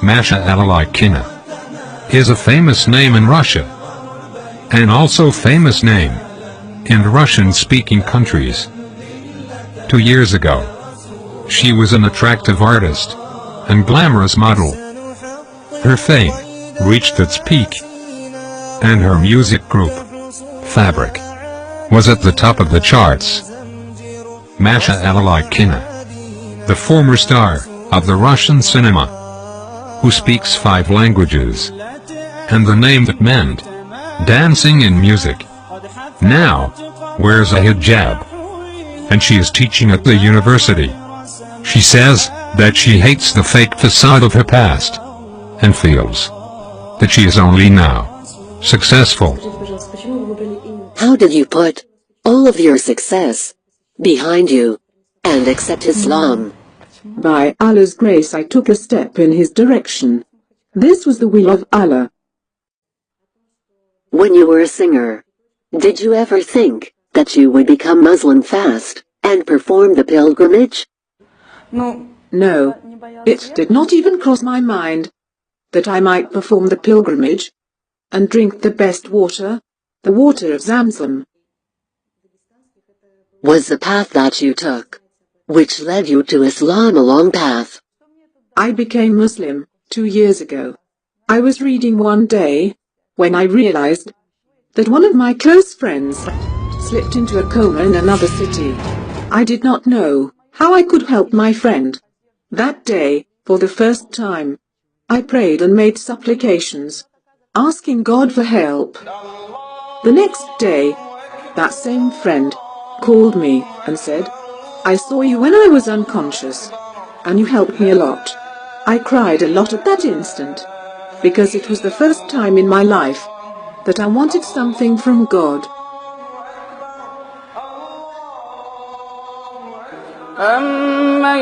Masha is a famous name in Russia, and also famous name in Russian-speaking countries. 2 years ago, she was an attractive artist and glamorous model. Her fame reached its peak, and her music group, Fabric, was at the top of the charts. Masha, the former star of the Russian cinema, who speaks 5 languages, and the name that meant dancing in music, now wears a hijab, and she is teaching at the university. She says that she hates the fake facade of her past, and feels that she is only now successful. How did you put all of your success behind you and accept Islam? By Allah's grace, I took a step in his direction. This was the will of Allah. When you were a singer, did you ever think that you would become Muslim fast and perform the pilgrimage? No, it did not even cross my mind that I might perform the pilgrimage and drink the best water, the water of Zamzam. Was the path that you took, which led you to Islam, a long path? I became Muslim 2 years ago. I was reading one day when I realized that one of my close friends slipped into a coma in another city. I did not know how I could help my friend. That day, for the first time, I prayed and made supplications, asking God for help. The next day, that same friend called me and said, "I saw you when I was unconscious, and you helped me a lot." I cried a lot at that instant, because it was the first time in my life that I wanted something from God. أَمَّن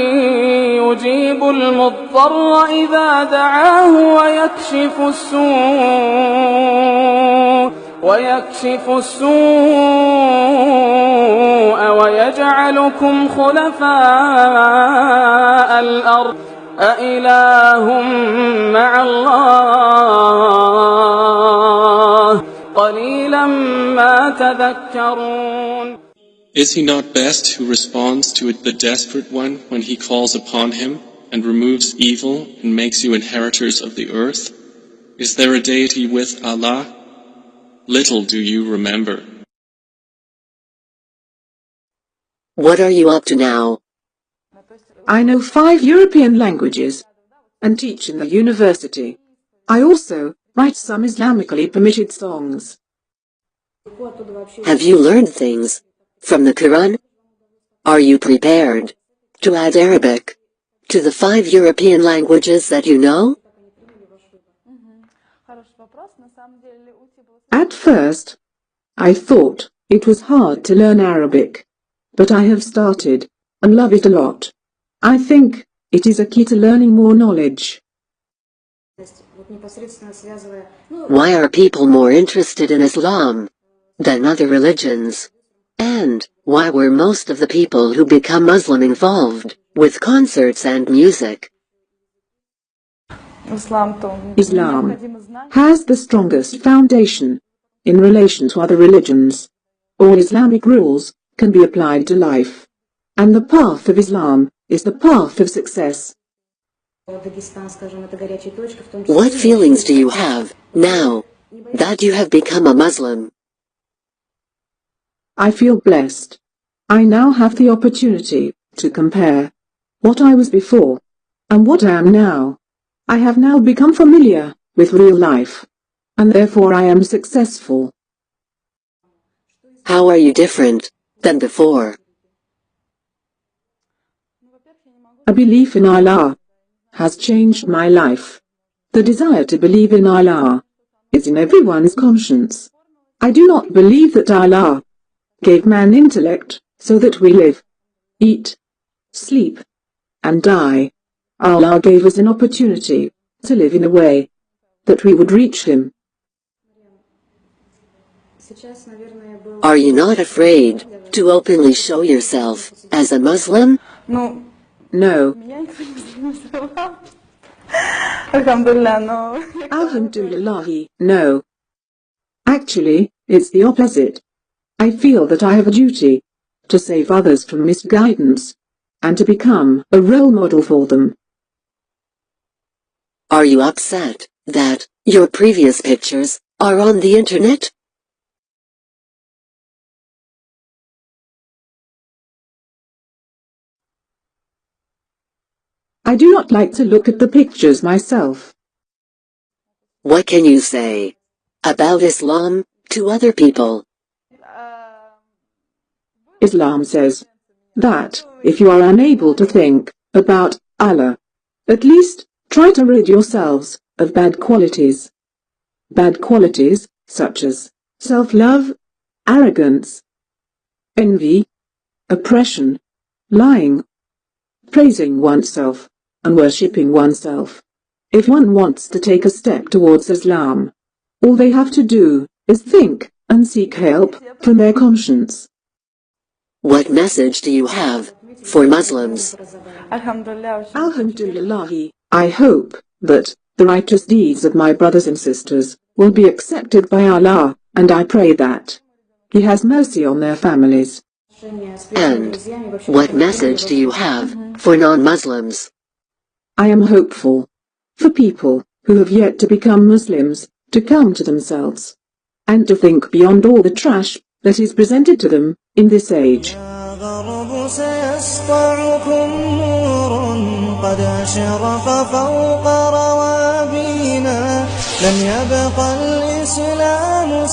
يُجِيبُ الْمُضْطَرَّ إِذَا دَعَاهُ وَيَكْشِفُ السُّوءَ وَيَجْعَلُكُمْ خُلَفَاءَ الْأَرْضِ أَإِلَٰهٌ مَّعَ اللَّهِ قَلِيلًا مَّا تَذَكَّرُونَ. Is he not best who responds to the desperate one when he calls upon him, and removes evil and makes you inheritors of the earth? Is there a deity with Allah? Little do you remember. What are you up to now? I know 5 European languages and teach in the university. I also write some Islamically permitted songs. Have you learned things from the Quran? Are you prepared to add Arabic to the 5 European languages that you know? At first, I thought it was hard to learn Arabic, but I have started and love it a lot. I think it is a key to learning more knowledge. Why are people more interested in Islam than other religions? And why were most of the people who become Muslim involved with concerts and music? Islam has the strongest foundation in relation to other religions. All Islamic rules can be applied to life, and the path of Islam is the path of success. What feelings do you have now that you have become a Muslim? I feel blessed. I now have the opportunity to compare what I was before and what I am now. I have now become familiar with real life, and therefore I am successful. How are you different than before? A belief in Allah has changed my life. The desire to believe in Allah is in everyone's conscience. I do not believe that Allah gave man intellect so that we live, eat, sleep, and die. Allah gave us an opportunity to live in a way that we would reach Him. Are you not afraid to openly show yourself as a Muslim? No. Alhamdulillah, no. Alhamdulillah, no. Actually, it's the opposite. I feel that I have a duty to save others from misguidance and to become a role model for them. Are you upset that your previous pictures are on the internet? I do not like to look at the pictures myself. What can you say about Islam to other people? Islam says that if you are unable to think about Allah, at least try to rid yourselves of bad qualities. Bad qualities such as self-love, arrogance, envy, oppression, lying, praising oneself, and worshipping oneself. If one wants to take a step towards Islam, all they have to do is think and seek help from their conscience. What message do you have for Muslims? Alhamdulillah, I hope that the righteous deeds of my brothers and sisters will be accepted by Allah, and I pray that He has mercy on their families. And what message do you have for non-Muslims? I am hopeful for people who have yet to become Muslims to come to themselves and to think beyond all the trash that is presented to them in this age. سيسطعكم نور قد أشرف فوق روابينا لم يبق الإسلام